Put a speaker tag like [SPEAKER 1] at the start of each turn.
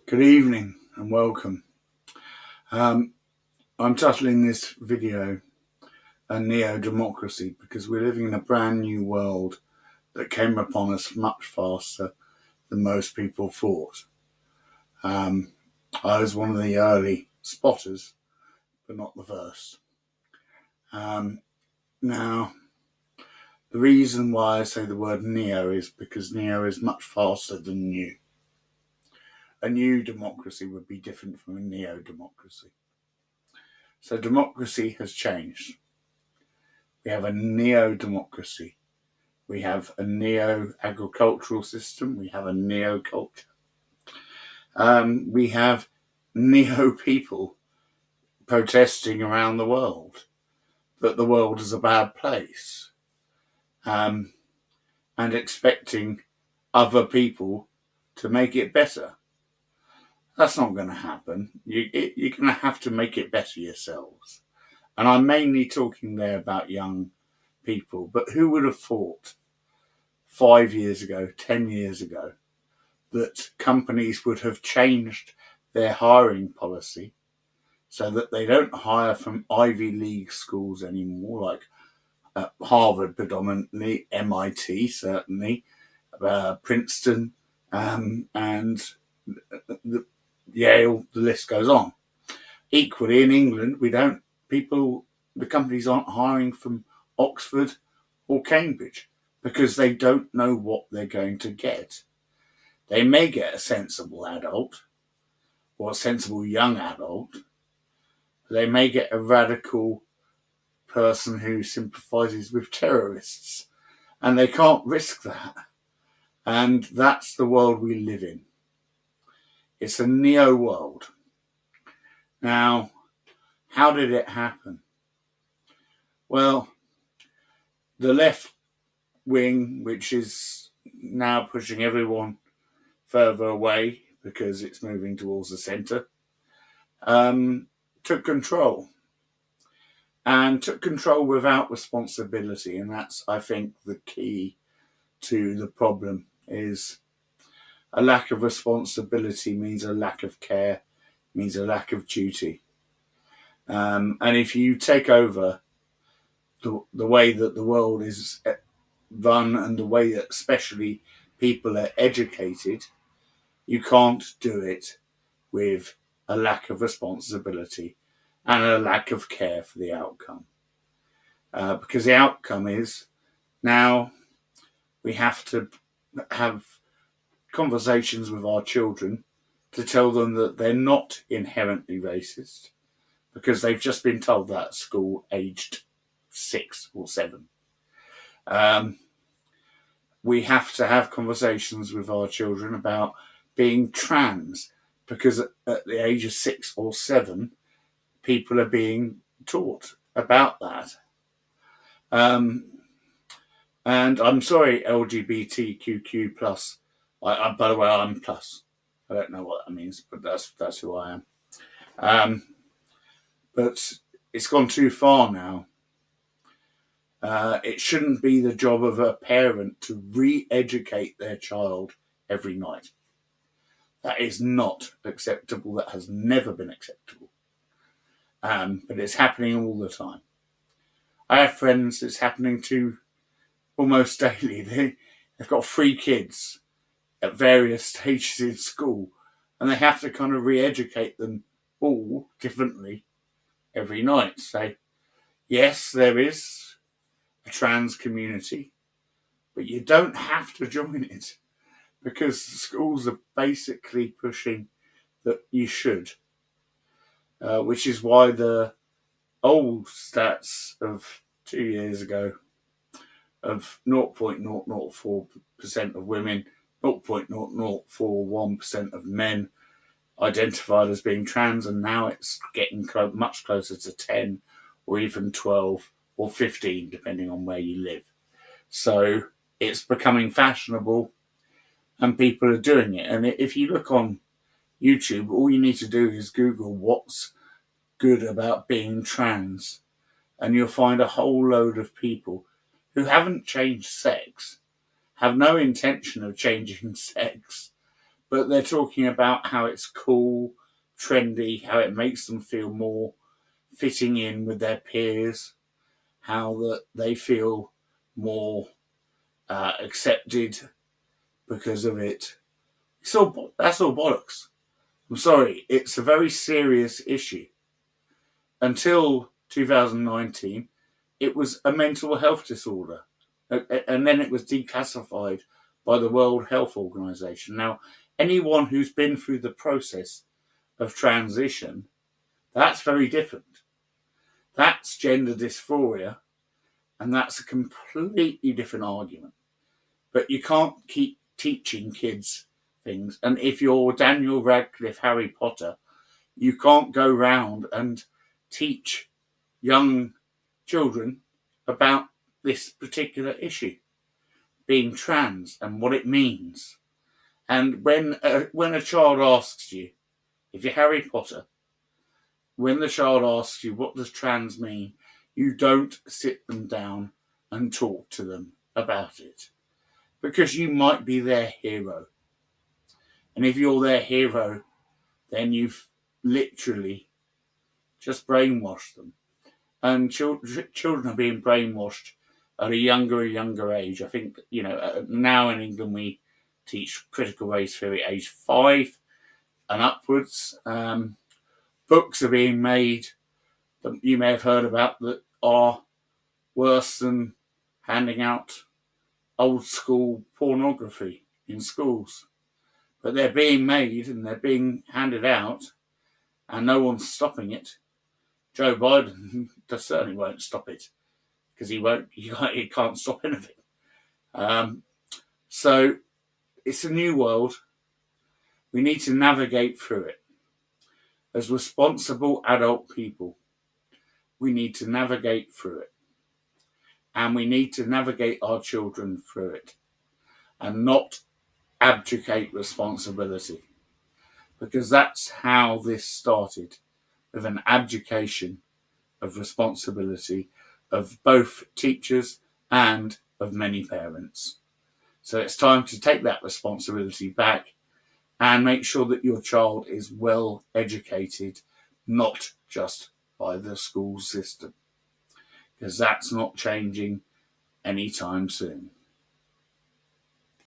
[SPEAKER 1] Good evening and welcome. I'm titling this video a neo-democracy because we're living in a brand new world that came upon us much faster than most people thought. I was one of the early spotters, but not the first. Now, the reason why I say the word neo is because neo is much faster than new. A new democracy would be different from a neo-democracy. So democracy has changed. We have a neo-democracy. We have a neo-agricultural system. We have a neo-culture. We have neo-people protesting around the world that the world is a bad place, and expecting other people to make it better. That's not going to happen. You're going to have to make it better yourselves. And I'm mainly talking there about young people. But who would have thought 5 years ago, 10 years ago, that companies would have changed their hiring policy so that they don't hire from Ivy League schools anymore, like Harvard predominantly, MIT certainly, Princeton, and Yale, the list goes on. Equally in England, the companies aren't hiring from Oxford or Cambridge because they don't know what they're going to get. They may get a sensible adult or a sensible young adult. They may get a radical person who sympathises with terrorists, and they can't risk that. And that's the world we live in. It's a neo world. Now, how did it happen? Well, the left wing, which is now pushing everyone further away because it's moving towards the centre, took control without responsibility. And that's, I think, the key to the problem is a lack of responsibility means a lack of care, means a lack of duty. And if you take over the way that the world is run and the way that especially people are educated, you can't do it with a lack of responsibility and a lack of care for the outcome. Because the outcome is now we have to have conversations with our children to tell them that they're not inherently racist because they've just been told that at school aged 6 or 7. We have to have conversations with our children about being trans because at the age of 6 or 7, people are being taught about that. And I'm sorry, LGBTQQ plus. By the way, I'm plus. I don't know what that means, but that's who I am. But it's gone too far now. It shouldn't be the job of a parent to re-educate their child every night. That is not acceptable. That has never been acceptable. But it's happening all the time. I have friends it's happening to almost daily. They've got 3 kids at various stages in school, and they have to kind of re-educate them all differently every night. Say, yes, there is a trans community, but you don't have to join it because the schools are basically pushing that you should, which is why the old stats of 2 years ago of 0.004% of women, 0.0041% of men identified as being trans, and now it's getting much closer to 10 or even 12 or 15, depending on where you live. So it's becoming fashionable and people are doing it. And if you look on YouTube, all you need to do is Google what's good about being trans, and you'll find a whole load of people who haven't changed sex, have no intention of changing sex, but they're talking about how it's cool, trendy, how it makes them feel more fitting in with their peers, how that they feel more accepted because of it. So that's all bollocks. I'm sorry, it's a very serious issue. Until 2019, it was a mental health disorder, and then it was declassified by the World Health Organization. Now, anyone who's been through the process of transition, that's very different. That's gender dysphoria, and that's a completely different argument. But you can't keep teaching kids things. And if you're Daniel Radcliffe, Harry Potter, you can't go round and teach young children about this particular issue, being trans and what it means. And when a child asks you, if you're Harry Potter, when the child asks you what does trans mean, you don't sit them down and talk to them about it, because you might be their hero. And if you're their hero, then you've literally just brainwashed them. And children are being brainwashed at a younger age. I think, now in England we teach critical race theory at age 5 and upwards. Books are being made that you may have heard about that are worse than handing out old school pornography in schools. But they're being made and they're being handed out, and no one's stopping it. Joe Biden certainly won't stop it, because he can't stop anything. So it's a new world. We need to navigate through it. As responsible adult people, we need to navigate through it. And we need to navigate our children through it and not abdicate responsibility, because that's how this started, with an abdication of responsibility of both teachers and of many parents. So it's time to take that responsibility back and make sure that your child is well educated, not just by the school system, because that's not changing anytime soon.